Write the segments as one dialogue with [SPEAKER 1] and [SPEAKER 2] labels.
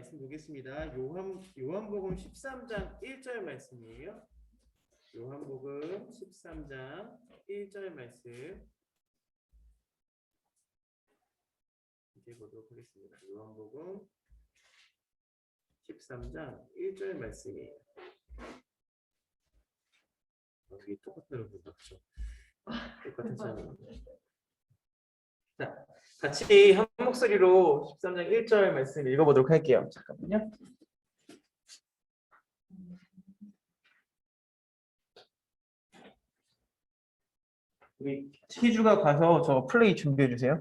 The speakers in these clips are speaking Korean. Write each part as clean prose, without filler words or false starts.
[SPEAKER 1] 말씀 보겠습니다. 요한복음 13장 1절 말씀이에요. 요한복음 13장 1절 말씀 이제 보도록 하겠습니다. 요한복음 13장 1절 말씀이에요. 이게 똑같은 분도 없죠. 똑같은 사람. 자, 같이 한 목소리로 13장 1절 말씀 읽어보도록 할게요. 잠깐만요. 우리 희주가 가서 저 플레이 준비해 주세요.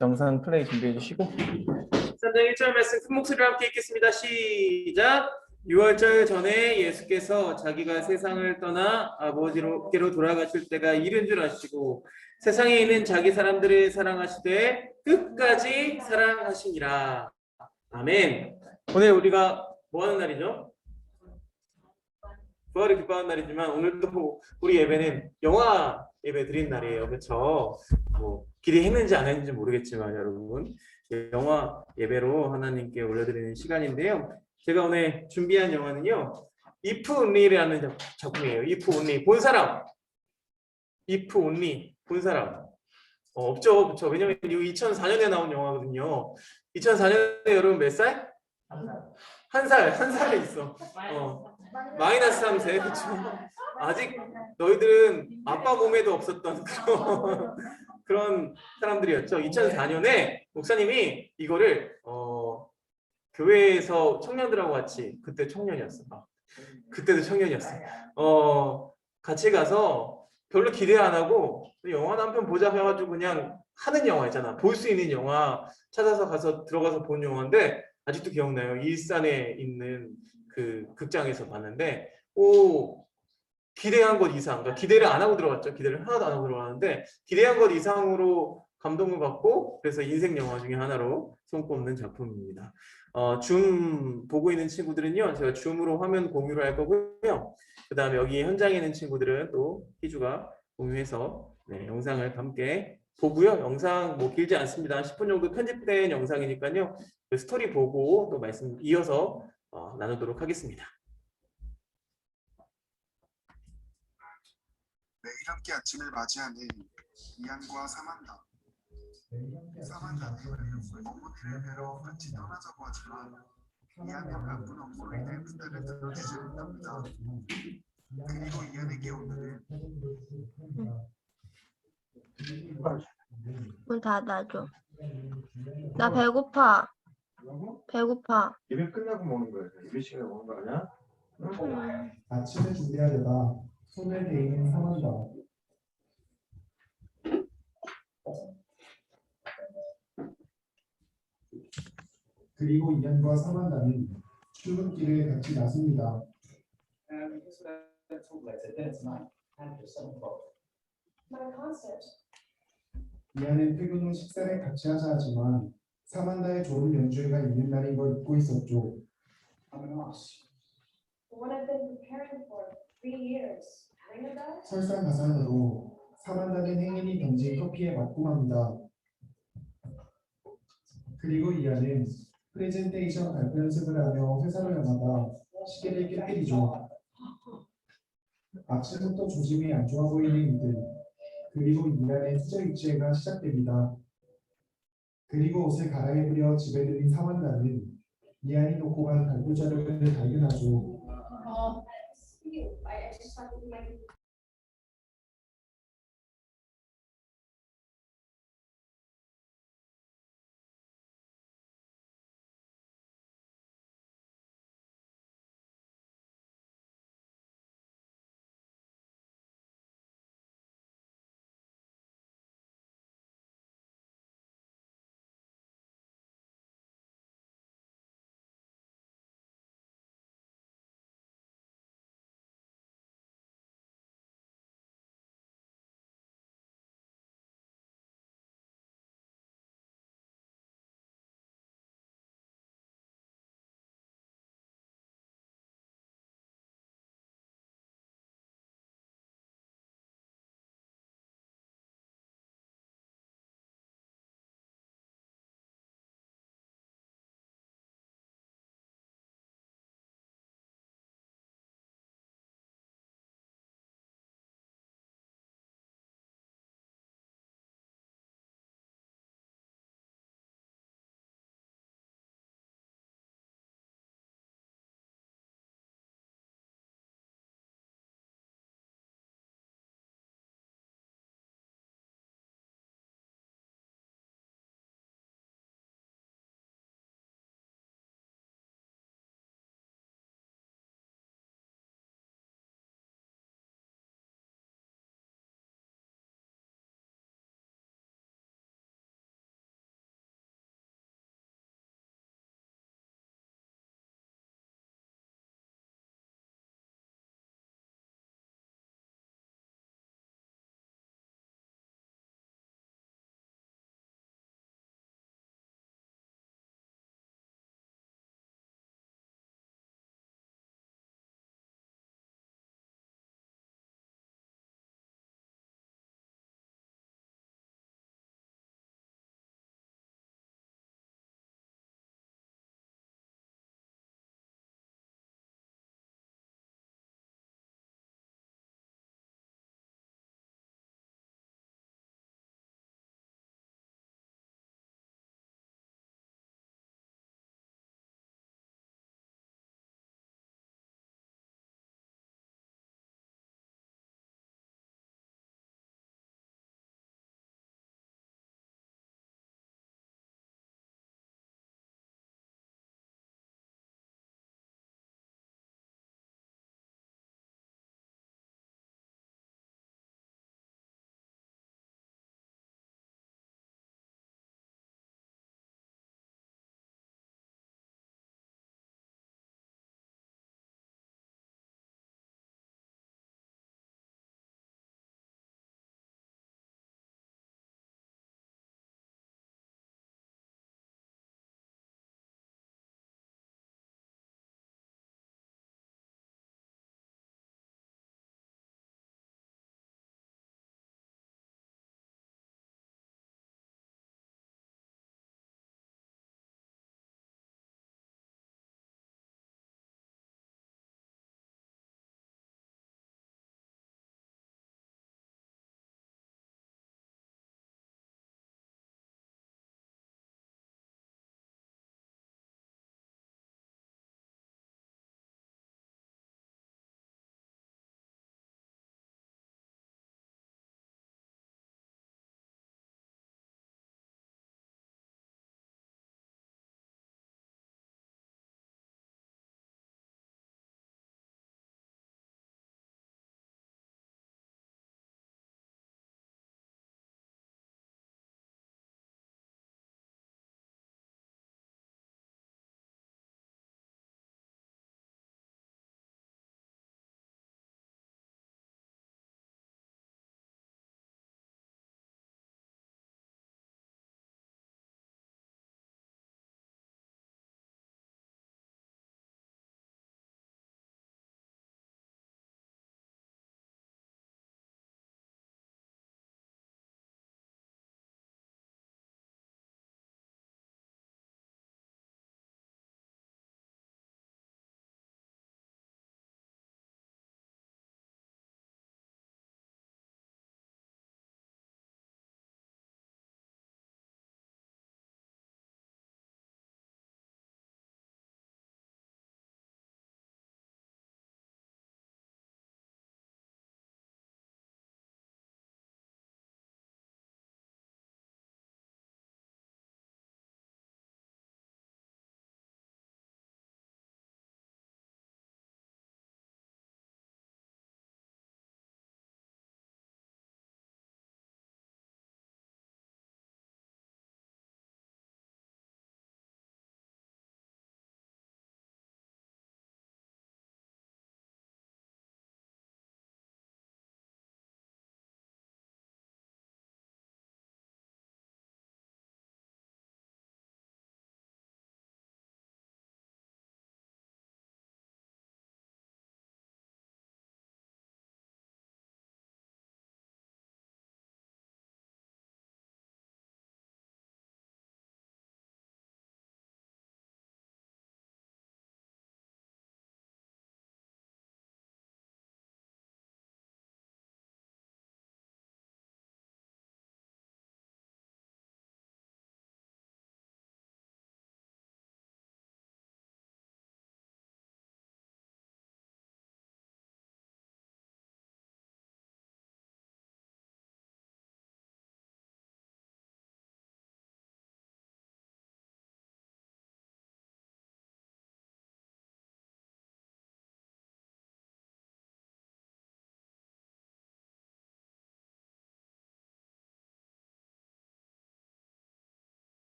[SPEAKER 1] 영상 플레이 준비해 주시고 13장 1절 말씀 큰 목소리로 함께 읽겠습니다. 시작! 6월절 전에 예수께서 자기가 세상을 떠나 아버지께로 돌아가실 때가 이른 줄 아시고 세상에 있는 자기 사람들을 사랑하시되 끝까지 사랑하시니라. 아멘. 오늘 우리가 뭐하는 날이죠? 부활을 기뻐하는 날이지만 오늘도 우리 예배는 영화 예배 드린 날이에요. 그렇죠? 뭐 기대했는지 안 했는지 모르겠지만 여러분 영화 예배로 하나님께 올려드리는 시간인데요. 제가 오늘 준비한 영화는요. If Only라는 작품이에요. If Only 본 사람. If Only 본 사람. 없죠. 그렇죠? 왜냐면 이거 2004년에 나온 영화거든요. 2004년에 여러분 몇 살? 한 살에 있어. 마이너스 3세. 그렇죠? 아직 너희들은 아빠 몸에도 없었던 그런 사람들이었죠. 2004년에 목사님이 이거를 교회에서 청년들하고 같이 그때 청년이었어. 그때도 청년이었어. 같이 가서 별로 기대 안 하고 영화 한 편 보자 해가지고 그냥 하는 영화 있잖아. 볼 수 있는 영화 찾아서 가서 들어가서 본 영화인데 아직도 기억나요. 일산에 있는 그 극장에서 봤는데 기대한 것 이상, 그러니까 기대를 안 하고 들어갔죠. 기대를 하나도 안 하고 들어갔는데 기대한 것 이상으로 감동을 받고 그래서 인생 영화 중에 하나로 손꼽는 작품입니다. 줌 보고 있는 친구들은요, 제가 줌으로 화면 공유를 할 거고요. 그 다음에 여기 현장에 있는 친구들은 또 희주가 공유해서 영상을 함께 보고요. 영상 뭐 길지 않습니다. 10분 정도 편집된 영상이니까요. 그 스토리 보고 또 말씀 이어서 나누도록 하겠습니다.
[SPEAKER 2] 매일 함께 아침을 맞이하는 이안과 사만다. 사만다는 어머니를 뵈러 같이 떠나자고 하지만 이안은 나쁜 엄마에게 그때를 들어주지 못합니다. 그리고 이안에게 오늘은
[SPEAKER 3] 문 닫아줘. 나 배고파. 배고파.
[SPEAKER 1] 예배 끝나고 먹는 거야. 예배 시간에 먹는 거 아니야?
[SPEAKER 4] 아침을 준비하려다 손을 대인 사만다. 그리고 이안과 사만다는 출근길에 같이 나섭니다. 이안은 퇴근 후 식사를 같이 하자 하지만 사만다의 좋은 연주회가 있는 날인 걸 잊고 있었죠. 설상가상으로 사만다는 행인이 던진 커피에 맞고 맙니다. 그리고 이안은 프레젠테이션 발표 연습을 하며 회사로 향하다 시계를 깨뜨리죠. 아침부터 조짐이 안 좋아 보이는 이들. 그리고 이안의 수저유치회가 시작됩니다. 그리고 옷을 갈아입으려 집에 들린 사만다는 이안이 놓고 간 발표 자료를 발견하죠.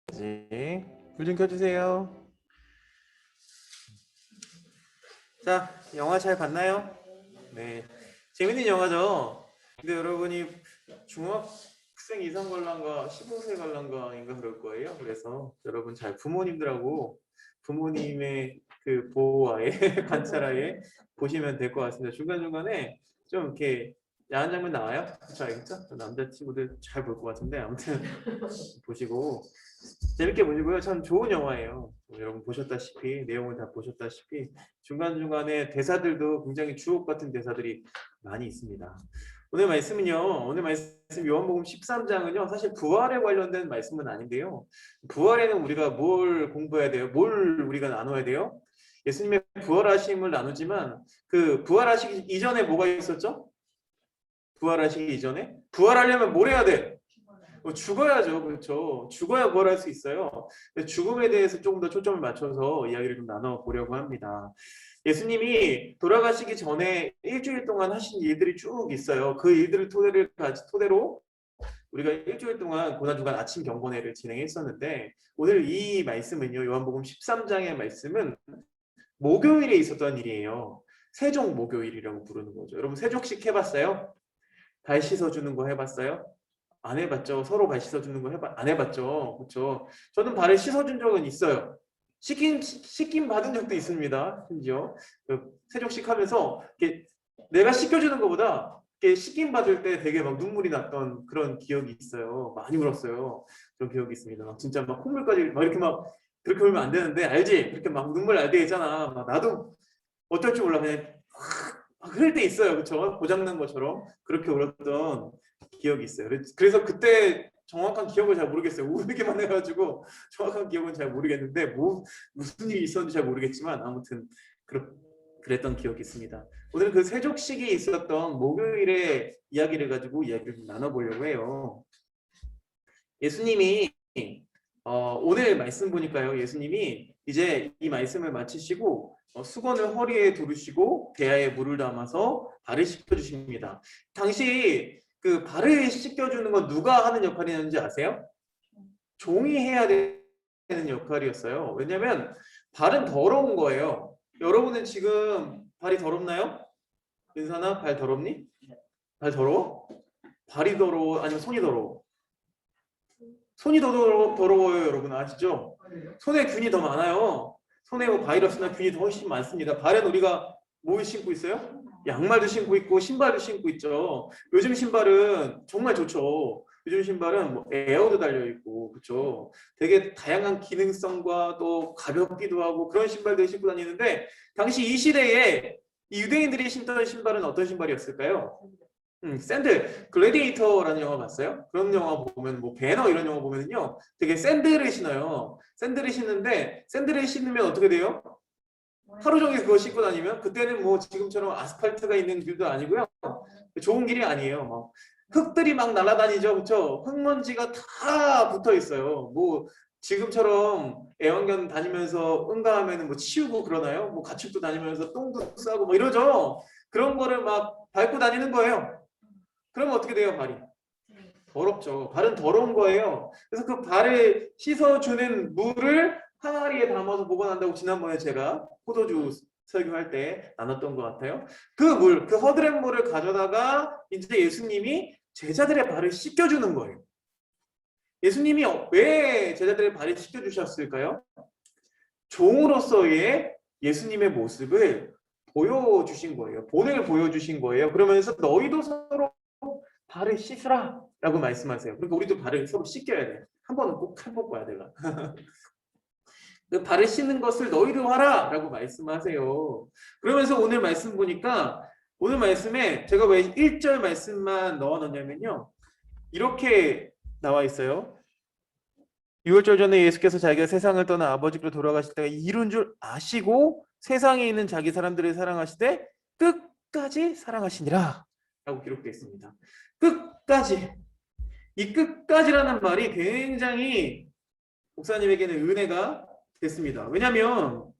[SPEAKER 1] 불 좀 켜주세요. 자, 영화 잘 봤나요? 네, 재밌는 영화죠. 근데 여러분이 중학생 이상 관람가 15세 관람가인가 그럴 거예요. 그래서 여러분 잘 부모님들하고 부모님의 그 보호하에 관찰하에 보시면 될 것 같습니다. 중간중간에 좀 이렇게 야한 장면 나와요? 그렇죠, 알겠죠? 남자 친구들 잘 볼 것 같은데 아무튼 보시고 재밌게 보시고요. 참 좋은 영화예요. 여러분 보셨다시피 내용을 다 보셨다시피 중간중간에 대사들도 굉장히 주옥 같은 대사들이 많이 있습니다. 오늘 말씀은요. 오늘 말씀 요한복음 13장은요. 사실 부활에 관련된 말씀은 아닌데요. 부활에는 우리가 뭘 공부해야 돼요? 뭘 우리가 나눠야 돼요? 예수님의 부활하심을 나누지만 그 부활하시기 이전에 뭐가 있었죠? 부활하시기 이전에? 부활하려면 뭘 해야 돼? 죽어야죠. 그렇죠. 죽어야 부활할 수 있어요. 죽음에 대해서 조금 더 초점을 맞춰서 이야기를 좀 나눠보려고 합니다. 예수님이 돌아가시기 전에 일주일 동안 하신 일들이 쭉 있어요. 그 일들을 토대로 우리가 일주일 동안 고난주간 아침 경건회를 진행했었는데 오늘 이 말씀은요. 요한복음 13장의 말씀은 목요일에 있었던 일이에요. 세족 목요일이라고 부르는 거죠. 여러분 세족식 해봤어요? 발 씻어주는 거 해봤어요? 안 해봤죠. 서로 발 씻어주는 거 안 해봤죠. 그렇죠. 저는 발을 씻어준 적은 있어요. 씻김 받은 적도 있습니다. 심지어 세족식 하면서 이렇게 내가 씻겨주는 것보다 이렇게 씻김 받을 때 되게 막 눈물이 났던 그런 기억이 있어요. 많이 울었어요. 그런 기억이 있습니다. 막 진짜 막 콧물까지 막 이렇게 막 그렇게 울면 안 되는데 알지? 그렇게 막 눈물 날 때 있잖아. 막 나도 어떨 줄 몰라 그냥 막 흐를 때 있어요. 그렇죠? 고장난 것처럼 그렇게 울었던 기억이 있어요. 그래서 그때 정확한 기억을 잘 모르겠어요. 울기만 해가지고 정확한 기억은 잘 모르겠는데 무슨 일이 있었는지 잘 모르겠지만 아무튼 그랬던 기억이 있습니다. 오늘 그 세족식이 있었던 목요일의 이야기를 가지고 이야기를 좀 나눠보려고 해요. 예수님이 오늘 말씀 보니까요. 예수님이 이제 이 말씀을 마치시고 수건을 허리에 두르시고 대야에 물을 담아서 발을 씻겨주십니다. 당시 그 발을 씻겨주는 건 누가 하는 역할이었는지 아세요? 종이 해야 되는 역할이었어요. 왜냐하면 발은 더러운 거예요. 여러분은 지금 발이 더럽나요? 윤산아, 발 더럽니? 발 더러워? 발이 더러워? 아니면 손이 더러워? 손이 더 더러워요, 여러분 아시죠? 손에 균이 더 많아요. 손에 뭐 바이러스나 균이 더 훨씬 많습니다. 발은 우리가 뭘 신고 있어요? 양말도 신고 있고 신발도 신고 있죠. 요즘 신발은 정말 좋죠. 요즘 신발은 뭐 에어도 달려 있고 그렇죠. 되게 다양한 기능성과 또 가볍기도 하고 그런 신발들 신고 다니는데 당시 이 시대에 이 유대인들이 신던 신발은 어떤 신발이었을까요? 샌들, 글래디에이터라는 영화 봤어요? 그런 영화 보면 뭐 배너 이런 영화 보면은요 되게 샌들을 신어요. 샌들을 신는데 샌들을 신으면 어떻게 돼요? 하루 종일 그거 신고 다니면 그때는 뭐 지금처럼 아스팔트가 있는 길도 아니고요 좋은 길이 아니에요. 막 흙들이 막 날아다니죠, 그렇죠? 흙먼지가 다 붙어 있어요. 뭐 지금처럼 애완견 다니면서 응가하면은 뭐 치우고 그러나요? 뭐 가축도 다니면서 똥도 싸고 뭐 이러죠. 그런 거를 막 밟고 다니는 거예요. 그러면 어떻게 돼요, 발이? 더럽죠. 발은 더러운 거예요. 그래서 그 발을 씻어주는 물을 항아리에 담아서 보관한다고 지난번에 제가 포도주 설교할 때 나눴던 것 같아요. 그 물, 그 허드렛 물을 가져다가 이제 예수님이 제자들의 발을 씻겨주는 거예요. 예수님이 왜 제자들의 발을 씻겨주셨을까요? 종으로서의 예수님의 모습을 보여주신 거예요. 본을 보여주신 거예요. 그러면서 너희도 서로 발을 씻으라 라고 말씀하세요. 그러니까 우리도 발을 서로 씻겨야 돼. 한 번은 꼭 해보고 와야 되나. 그 발을 씻는 것을 너희도 하라 라고 말씀하세요. 그러면서 오늘 말씀 보니까 오늘 말씀에 제가 왜 1절 말씀만 넣어놨냐면요. 이렇게 나와 있어요. 6월절 전에 예수께서 자기가 세상을 떠나 아버지께로 돌아가실 때가 이룬 줄 아시고 세상에 있는 자기 사람들을 사랑하시되 끝까지 사랑하시니라 라고 기록되어 있습니다. 끝까지. 이 끝까지라는 말이 굉장히 목사님에게는 은혜가 됐습니다. 왜냐하면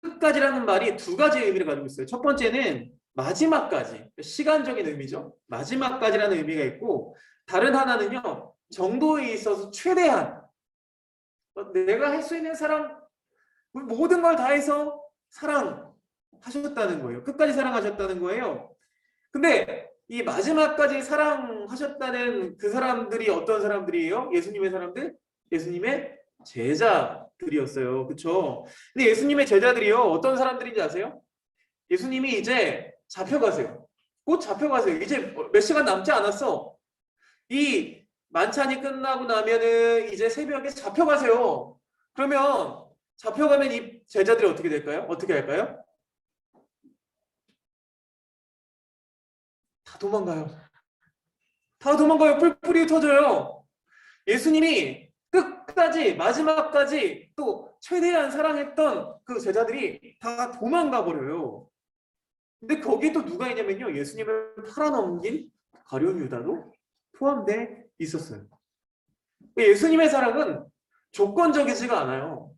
[SPEAKER 1] 끝까지라는 말이 두 가지 의미를 가지고 있어요. 첫 번째는 마지막까지, 시간적인 의미죠. 마지막까지라는 의미가 있고 다른 하나는요, 정도에 있어서 최대한 내가 할 수 있는 사랑, 모든 걸 다해서 사랑하셨다는 거예요. 끝까지 사랑하셨다는 거예요. 근데 이 마지막까지 사랑하셨다는 그 사람들이 어떤 사람들이에요? 예수님의 사람들? 예수님의 제자들이었어요. 그렇죠? 근데 예수님의 제자들이요, 어떤 사람들인지 아세요? 예수님이 이제 잡혀가세요. 곧 잡혀가세요. 이제 몇 시간 남지 않았어. 이 만찬이 끝나고 나면은 이제 새벽에 잡혀가세요. 그러면 잡혀가면 이 제자들이 어떻게 될까요? 어떻게 할까요? 다 도망가요. 다 도망가요. 뿔뿔이 터져요. 예수님이 끝까지 마지막까지 또 최대한 사랑했던 그 제자들이 다 도망가 버려요. 근데 거기에 또 누가 있냐면요, 예수님을 팔아넘긴 가룟 유다도 포함돼 있었어요. 예수님의 사랑은 조건적이지가 않아요.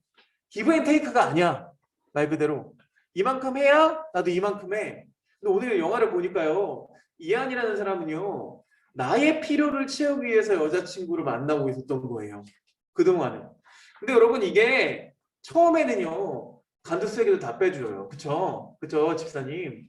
[SPEAKER 1] 기브 앤 테이크가 아니야. 말 그대로 이만큼 해야 나도 이만큼 해. 근데 오늘 영화를 보니까요, 이한이라는 사람은요, 나의 필요를 채우기 위해서 여자친구를 만나고 있었던 거예요, 그동안은. 근데 여러분, 이게 처음에는요, 간두세계도 다 빼줘요. 그쵸? 그쵸, 집사님?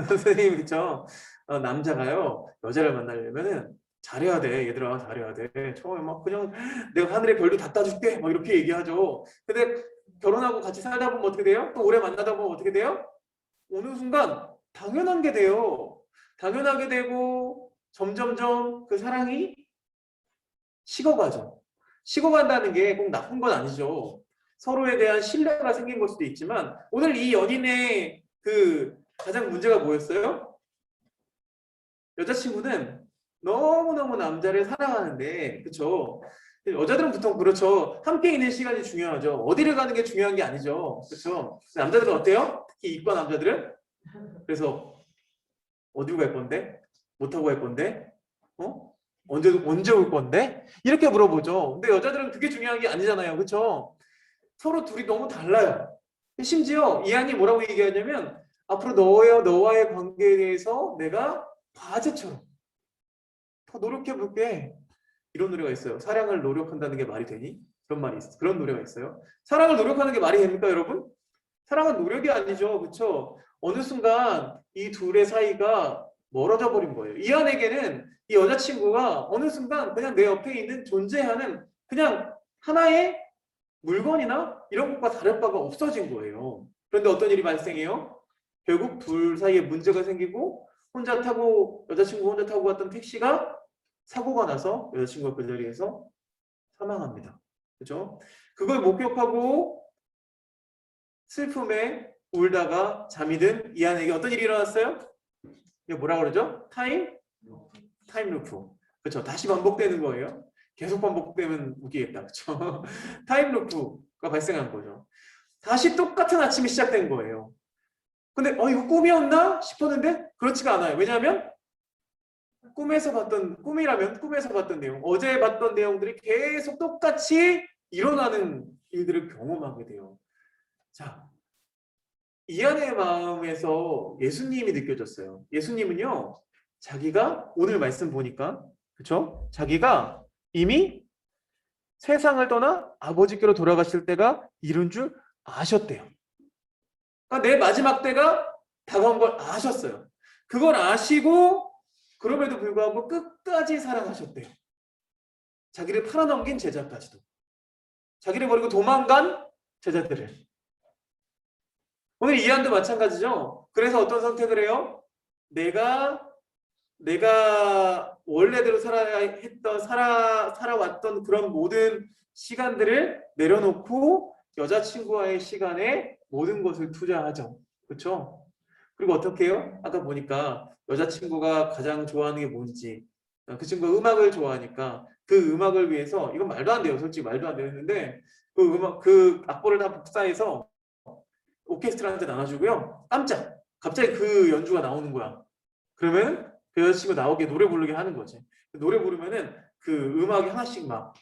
[SPEAKER 1] 선생님, 그쵸? 남자가요, 여자를 만나려면은 잘해야 돼. 얘들아, 잘해야 돼. 처음에 막 그냥 내가 하늘의 별도 다 따줄게, 막 이렇게 얘기하죠. 근데 결혼하고 같이 살다 보면 어떻게 돼요? 또 오래 만나다 보면 어떻게 돼요? 어느 순간 당연한 게 돼요. 당연하게 되고 점점점 그 사랑이 식어가죠. 식어간다는 게 꼭 나쁜 건 아니죠. 서로에 대한 신뢰가 생긴 걸 수도 있지만, 오늘 이 연인의 그 가장 문제가 뭐였어요? 여자친구는 너무너무 남자를 사랑하는데, 그쵸? 여자들은 보통 그렇죠. 함께 있는 시간이 중요하죠. 어디를 가는 게 중요한 게 아니죠. 그렇죠? 남자들은 어때요? 특히 이과 남자들은? 그래서 어디로 갈 건데? 못 하고 갈 건데? 언제 올 건데? 이렇게 물어보죠. 근데 여자들은 그게 중요한 게 아니잖아요. 그렇죠? 서로 둘이 너무 달라요. 심지어 이한이 뭐라고 얘기하냐면, 앞으로 너와의 관계에 대해서 내가 과제처럼 더 노력해 볼게. 이런 노래가 있어요. 사랑을 노력한다는 게 말이 되니? 그런 말이 있어. 그런 노래가 있어요. 사랑을 노력하는 게 말이 됩니까, 여러분? 사랑은 노력이 아니죠. 그렇죠? 어느 순간 이 둘의 사이가 멀어져 버린 거예요. 이한에게는 이 여자친구가 어느 순간 그냥 내 옆에 있는 존재하는 그냥 하나의 물건이나 이런 것과 다를 바가 없어진 거예요. 그런데 어떤 일이 발생해요? 결국 둘 사이에 문제가 생기고, 여자친구 혼자 타고 갔던 택시가 사고가 나서 여자친구가 그 자리에서 사망합니다. 그죠? 그걸 목격하고 슬픔에 울다가 잠이 든 이한에게 어떤 일이 일어났어요? 이게 뭐라 그러죠? 타임 루프. 그렇죠? 다시 반복되는 거예요. 계속 반복되면 웃기겠다. 그렇죠? 타임 루프가 발생한 거죠. 다시 똑같은 아침이 시작된 거예요. 근데 이거 꿈이었나 싶었는데 그렇지가 않아요. 왜냐하면 꿈이라면 꿈에서 봤던 내용, 어제 봤던 내용들이 계속 똑같이 일어나는 일들을 경험하게 돼요. 자, 이한의 마음에서 예수님이 느껴졌어요. 예수님은요, 자기가 오늘 말씀 보니까, 그렇죠? 자기가 이미 세상을 떠나 아버지께로 돌아가실 때가 이른 줄 아셨대요. 그러니까 내 마지막 때가 다가온 걸 아셨어요. 그걸 아시고 그럼에도 불구하고 끝까지 사랑하셨대요. 자기를 팔아넘긴 제자까지도. 자기를 버리고 도망간 제자들을. 오늘 이한도 마찬가지죠. 그래서 어떤 선택을 해요? 내가 원래대로 살아왔던 그런 모든 시간들을 내려놓고 여자친구와의 시간에 모든 것을 투자하죠. 그렇죠? 그리고 어떻게 해요? 아까 보니까 여자친구가 가장 좋아하는 게 뭔지, 그 친구가 음악을 좋아하니까 그 음악을 위해서, 이건 말도 안 돼요. 솔직히 말도 안 되는데, 그 악보를 다 복사해서 오케스트라한테 나눠주고요. 갑자기 그 연주가 나오는 거야. 그러면 그 여자친구 나오게 노래 부르게 하는 거지. 노래 부르면은 그 음악이 하나씩 막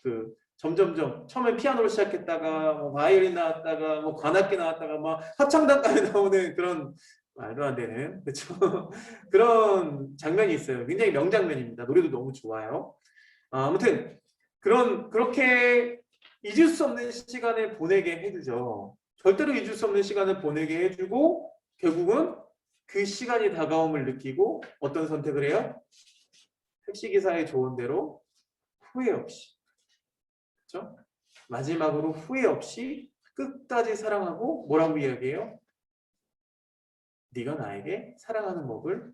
[SPEAKER 1] 점점점 처음에 피아노로 시작했다가 뭐 바이올린 나왔다가 뭐 관악기 나왔다가 막 합창단까지 나오는 그런 말도 안 되는, 그렇죠? 그런 장면이 있어요. 굉장히 명장면입니다. 노래도 너무 좋아요. 아무튼 그렇게 잊을 수 없는 시간을 보내게 해주죠. 절대로 잊을 수 없는 시간을 보내게 해주고 결국은 그 시간이 다가옴을 느끼고 어떤 선택을 해요? 택시기사의 조언대로 후회 없이, 그렇죠? 마지막으로 후회 없이 끝까지 사랑하고 뭐라고 이야기해요? 네가 나에게 사랑하는 법을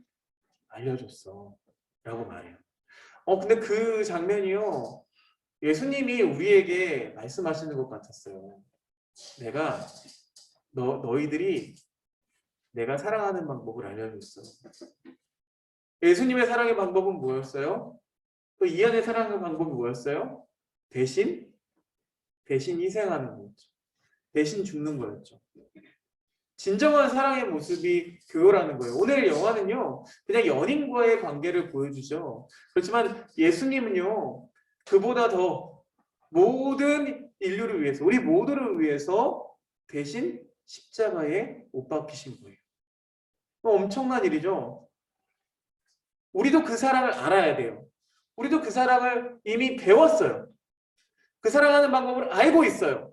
[SPEAKER 1] 알려줬어 라고 말해요. 근데 그 장면이요, 예수님이 우리에게 말씀하시는 것 같았어요. 너희들이 내가 사랑하는 방법을 알려줬어. 예수님의 사랑의 방법은 뭐였어요? 또 이안의 사랑의 방법이 뭐였어요? 대신 희생하는 거였죠. 대신 죽는 거였죠. 진정한 사랑의 모습이 그거라는 거예요. 오늘 영화는요, 그냥 연인과의 관계를 보여주죠. 그렇지만 예수님은요, 그보다 더 모든 인류를 위해서, 우리 모두를 위해서 대신 십자가에 못 박히신 거예요. 엄청난 일이죠. 우리도 그 사랑을 알아야 돼요. 우리도 그 사랑을 이미 배웠어요. 그 사랑하는 방법을 알고 있어요.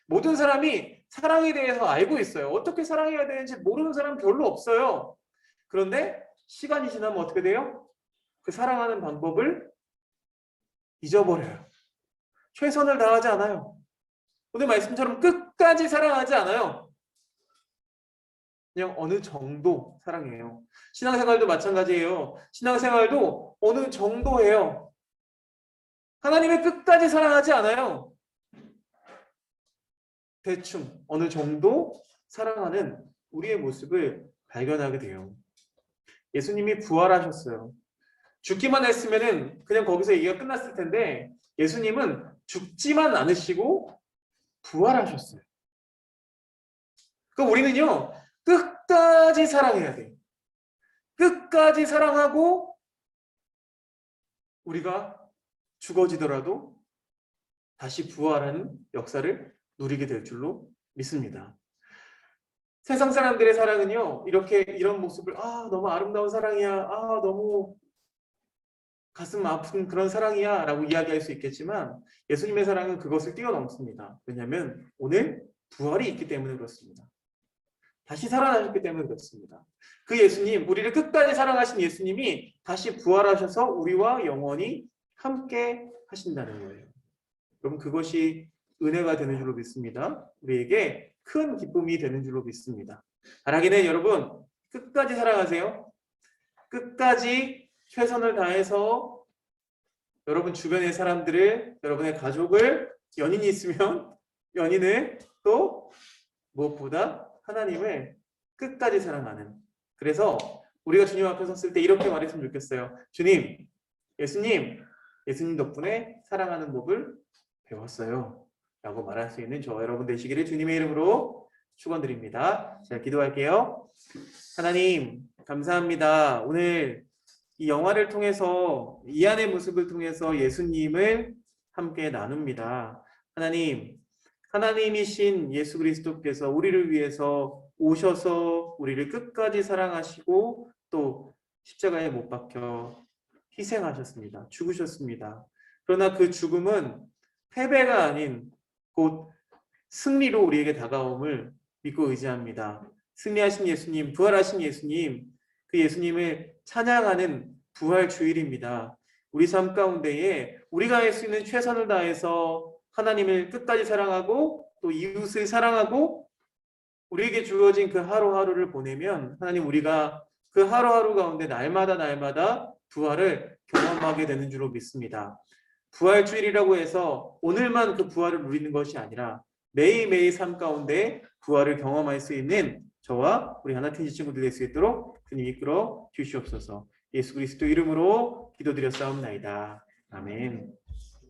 [SPEAKER 1] 모든 사람이 사랑에 대해서 알고 있어요. 어떻게 사랑해야 되는지 모르는 사람 별로 없어요. 그런데 시간이 지나면 어떻게 돼요? 그 사랑하는 방법을 잊어버려요. 최선을 다하지 않아요. 오늘 말씀처럼 끝까지 사랑하지 않아요. 그냥 어느 정도 사랑해요. 신앙생활도 마찬가지예요. 신앙생활도 어느 정도예요. 하나님을 끝까지 사랑하지 않아요. 대충 어느 정도 사랑하는 우리의 모습을 발견하게 돼요. 예수님이 부활하셨어요. 죽기만 했으면은 그냥 거기서 얘기가 끝났을 텐데 예수님은 죽지만 않으시고 부활하셨어요. 그럼 우리는요, 끝까지 사랑해야 돼요. 끝까지 사랑하고 우리가 죽어지더라도 다시 부활하는 역사를 누리게 될 줄로 믿습니다. 세상 사람들의 사랑은요, 이런 모습을 너무 아름다운 사랑이야, 너무 가슴 아픈 그런 사랑이야 라고 이야기할 수 있겠지만 예수님의 사랑은 그것을 뛰어넘습니다. 왜냐하면 오늘 부활이 있기 때문에 그렇습니다. 다시 살아나셨기 때문에 그렇습니다. 그 예수님, 우리를 끝까지 사랑하신 예수님이 다시 부활하셔서 우리와 영원히 함께 하신다는 거예요. 여러분, 그것이 은혜가 되는 줄로 믿습니다. 우리에게 큰 기쁨이 되는 줄로 믿습니다. 바라기는 여러분, 끝까지 사랑하세요. 끝까지 최선을 다해서 여러분 주변의 사람들을, 여러분의 가족을, 연인이 있으면 연인을, 또 무엇보다 하나님을 끝까지 사랑하는, 그래서 우리가 주님 앞에 섰을 때 이렇게 말했으면 좋겠어요. 주님, 예수님 덕분에 사랑하는 법을 배웠어요 라고 말할 수 있는 저와 여러분 되시기를 주님의 이름으로 축원드립니다. 자, 기도할게요. 하나님 감사합니다. 오늘 이 영화를 통해서, 이 안의 모습을 통해서 예수님을 함께 나눕니다. 하나님이신 예수 그리스도께서 우리를 위해서 오셔서 우리를 끝까지 사랑하시고 또 십자가에 못 박혀 희생하셨습니다. 죽으셨습니다. 그러나 그 죽음은 패배가 아닌 곧 승리로 우리에게 다가옴을 믿고 의지합니다. 승리하신 예수님, 부활하신 예수님, 그 예수님을 찬양하는 부활 주일입니다. 우리 삶 가운데에 우리가 할 수 있는 최선을 다해서 하나님을 끝까지 사랑하고 또 이웃을 사랑하고 우리에게 주어진 그 하루하루를 보내면 하나님, 우리가 그 하루하루 가운데 날마다 부활을 경험하게 되는 줄로 믿습니다. 부활 주일이라고 해서 오늘만 그 부활을 누리는 것이 아니라 매일매일 삶 가운데 부활을 경험할 수 있는 저와 우리 하나팀지 친구들 될 수 있도록 주님 이끌어 주시옵소서. 예수 그리스도 이름으로 기도드렸사옵나이다. 아멘.